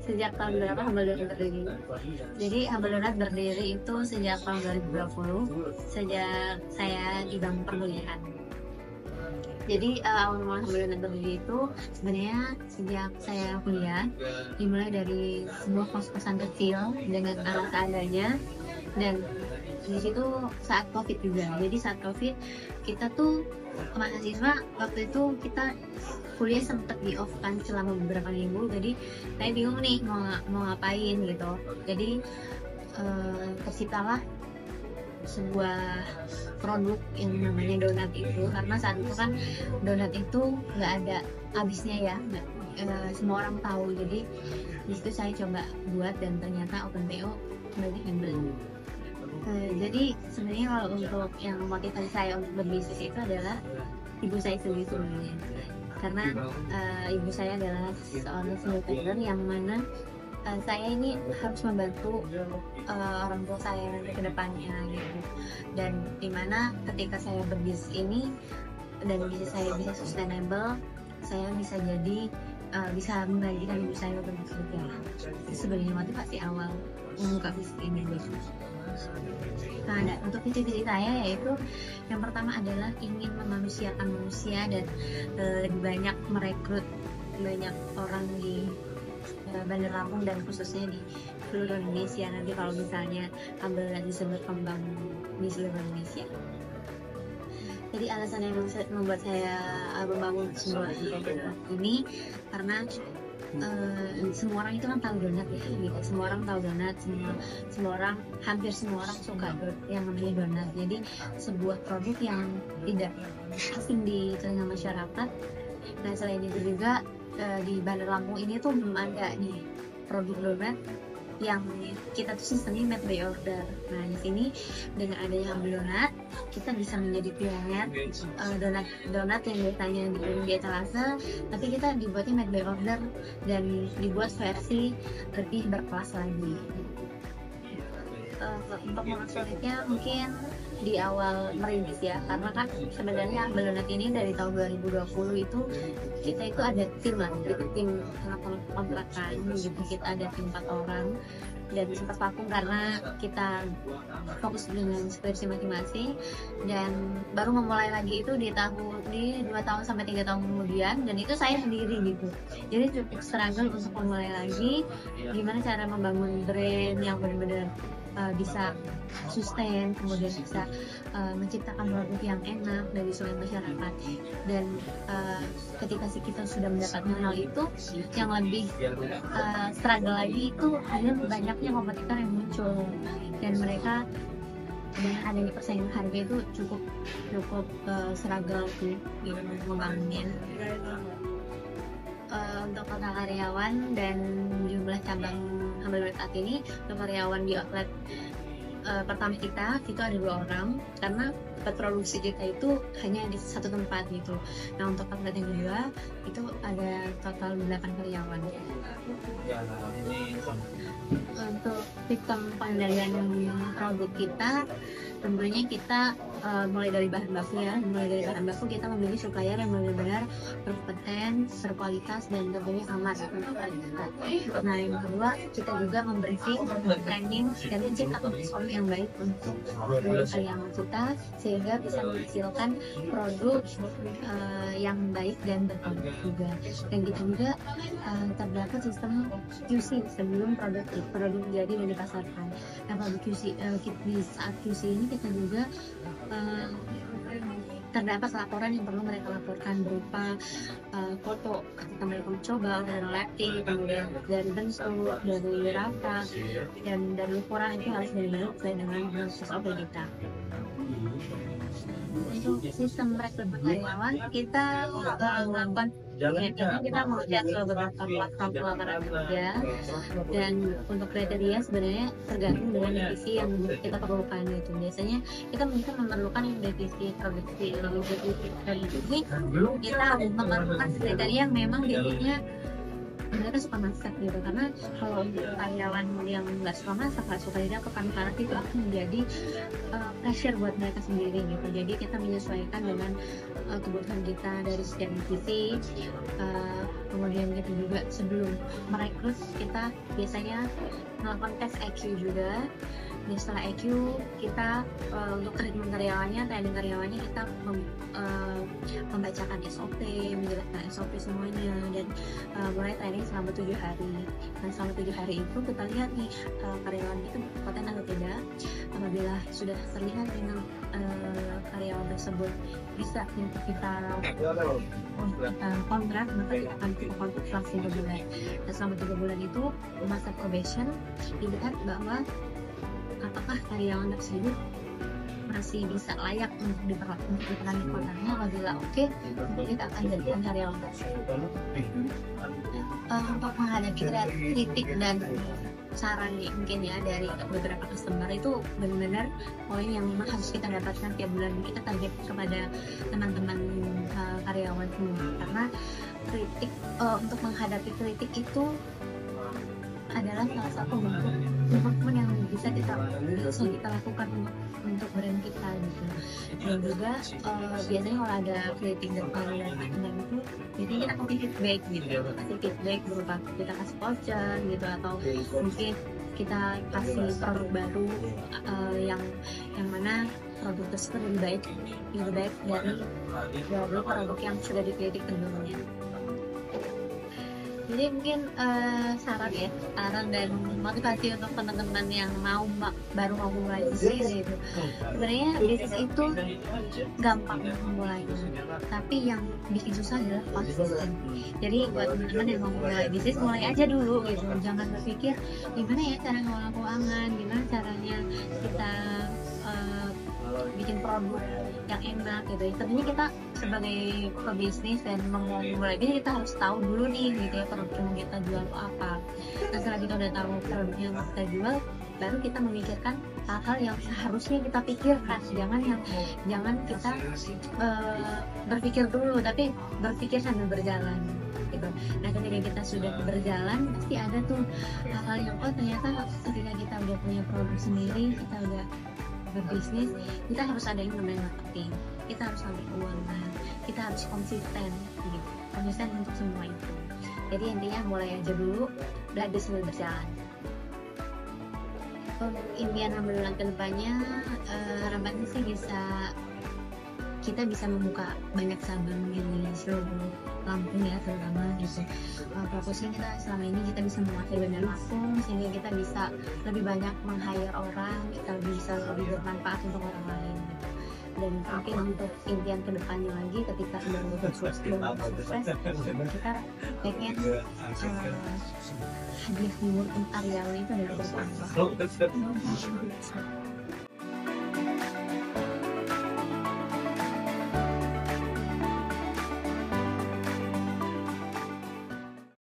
sejak tahun berapa Humble Donut berdiri? Jadi Humble Donut berdiri itu sejak tahun 2020, sejak saya di bangku perkuliahan. Jadi awal mula Humble Donut berdiri itu sebenarnya sejak saya kuliah, dimulai dari sebuah kos-kosan kecil dengan alat seadanya, dan di situ saat COVID juga. Jadi saat COVID kita tuh mahasiswa waktu itu kita kuliah sempat di off kan selama beberapa minggu, jadi saya bingung nih mau ngapain gitu. Jadi terciptalah sebuah produk yang namanya donat itu, karena saat itu kan donat itu nggak ada habisnya ya, semua orang tahu. Jadi di situ saya coba buat dan ternyata open PO banyak yang beli. Jadi sebenarnya kalau untuk yang motivasi saya untuk berbisnis itu adalah ibu saya sendiri sebenarnya, karena ibu saya adalah seorang single parent yang mana saya ini harus membantu orang tua saya nanti ke depannya gitu. Dan dimana ketika saya berbisnis ini dan bisnis saya bisa sustainable, saya bisa jadi bisa membagikan ibu saya untuk bekerja. Itu sebenarnya motivasi awal membuka bisnis ini gitu. Nah, untuk visi-visi saya yaitu yang pertama adalah ingin memanusiakan manusia dan lebih banyak merekrut banyak orang di Bandar Lampung dan khususnya di seluruh Indonesia nanti kalau misalnya Humble Donut bisa berkembang di seluruh Indonesia. Jadi alasan yang membuat saya membangun sebuah ini karena semua orang itu kan tahu donat ya gitu. Semua orang tahu donat, semua orang, hampir semua orang suka yang namanya donat. Jadi sebuah produk yang tidak asing di telinga masyarakat. Nah selain itu juga di Bandar Lampung ini tuh belum ada nih produk donat yang kita tuh sistemnya made by order. Nah di sini dengan adanya Humble Donut kita bisa menjadi pionir donat yang biasanya dikirim di etalase, tapi kita dibuatnya made by order dan dibuat versi lebih berkelas lagi. Untuk mensulinya mungkin di awal merintis ya, karena kan sebenarnya Humble Donut ini dari tahun 2020 itu kita itu ada tim lah, tim sangat kontrakan gitu. Kita ada tim 4 orang dan sempat vakum karena kita fokus dengan skripsi masing-masing, dan baru memulai lagi itu di 2 tahun sampai 3 tahun kemudian, dan itu saya sendiri gitu. Jadi cukup struggle untuk memulai lagi gimana cara membangun brand yang benar-benar bisa sustain, kemudian bisa menciptakan produk yang enak dari seluruh masyarakat. Dan ketika kita sudah mendapatkan hal itu, yang lebih struggle lagi itu ada banyaknya kompetitor yang muncul, dan mereka dengan adanya persaingan harga itu cukup struggle sih gitu membangunnya. Untuk total karyawan dan jumlah cabang Humble Donut saat ini, untuk karyawan di outlet pertama kita itu ada 2 orang karena tempat produksi kita itu hanya di satu tempat gitu. Nah untuk outlet yang kedua itu ada total 8 karyawan. Untuk sistem pengendalian produk kita, tentunya kita mulai dari bahan baku ya. Mulai dari bahan baku kita memilih supplier yang benar-benar berkompeten, berkualitas, dan tentunya aman. Nah yang kedua, kita juga memberikan training dan menciptakan SOP yang baik untuk karyawan kita sehingga bisa menghasilkan produk yang baik dan berkualitas juga. Dan kita juga terdapat sistem QC sebelum produk jadi dan dipasarkan. Nah pada QC, di saat QC ini kita juga terdapat laporan yang perlu mereka laporkan berupa foto ketika mereka mencoba, dari lighting, kemudian dari bentuk, dari rasa, dan dari ukuran itu harus benar-benar sesuai dengan SOP kita. Untuk sistem rekrutmen karyawan kita melakukan kita melihat ke beberapa platform lamaran kerja, dan untuk kriteria sebenarnya tergantung dengan divisi yang kita perlukan gitu. Biasanya kita mungkin memerlukan divisi produksi, kita memerlukan kriteria yang memang divisinya mereka suka masak gitu, karena kalau karyawan yang nggak suka masak, nggak suka dilakukan karena itu akan menjadi pressure buat mereka sendiri gitu. Jadi kita menyesuaikan dengan kebutuhan kita dari setiap divisi, kemudian kemudian kita juga sebelum merekrut kita biasanya melakukan tes EQ juga. Dan setelah EQ kita untuk training karyawannya kita membacakan SOP, menjelaskan SOP semuanya, dan mulai training selama 7 hari. Dan selama 7 hari itu kita lihat nih karyawan kita berkompeten atau tidak. Apabila sudah terlihat dengan karyawan tersebut bisa kita kontrak, maka kita akan kontrak selama 3 bulan. Dan selama 3 bulan itu masa probation dilihat bahwa apakah karyawan tersebut masih bisa layak untuk diperangi kontraknya. Apabila oke, kita akan jadikan karyawan tersebut. Untuk menghadapi kritik dan saran mungkin ya dari beberapa customer, itu benar-benar poin yang memang harus kita dapatkan tiap bulan. Kita target kepada teman-teman karyawan semua, karena kritik untuk menghadapi kritik itu adalah salah satu bentuk improvement yang bisa kita lakukan untuk brand kita gitu. Dan juga biasanya kalau ada kritik dan itu jadi kita kasih feedback gitu, kasih feedback berupa kita kasih voucher gitu, atau mungkin kita kasih produk baru yang mana produk tersebut lebih baik dari produk yang sudah dikritik sebelumnya. Jadi mungkin saran dan motivasi untuk teman-teman yang baru mau mulai bisnis gitu. Sebenarnya bisnis itu gampang memulainya, tapi yang bikin susah adalah konsisten. Jadi buat teman-teman yang mau mulai bisnis, mulai aja dulu gitu. Jangan berpikir gimana ya cara ngelola keuangan, gimana caranya kita bikin produk yang enak gitu. Tentunya kita sebagai pebisnis dan mau mulai bisnis, kita harus tahu dulu nih gitu ya produk yang kita jual apa. Dan setelah kita udah tahu produk yang kita jual, baru kita memikirkan hal-hal yang seharusnya kita pikirkan. Jangan kita berpikir dulu, tapi berpikir sambil berjalan gitu. Nah, ketika kita sudah berjalan, pasti ada tuh hal-hal yang ternyata ketika kita udah punya produk sendiri, kita udah berbisnis, kita harus ada yang namanya marketing, kita harus ambil keuangan, kita harus konsisten gitu. Konsisten untuk semua itu. Jadi intinya mulai aja dulu, dan sambil berjalan. Impian Hambalulan kedepannya, harapannya sih kita bisa membuka banyak cabang di seluruh Lampung ya, terutama gitu. Fokusnya kita selama ini kita bisa menguasai Bandar Lampung, sehingga kita bisa lebih banyak meng-hire orang, kita bisa lebih bermanfaat untuk orang lain gitu. Dan mungkin untuk impian kedepannya lagi, ketika sudah sukses, kita pengen hadiah umur karyawan itu adalah bertambah.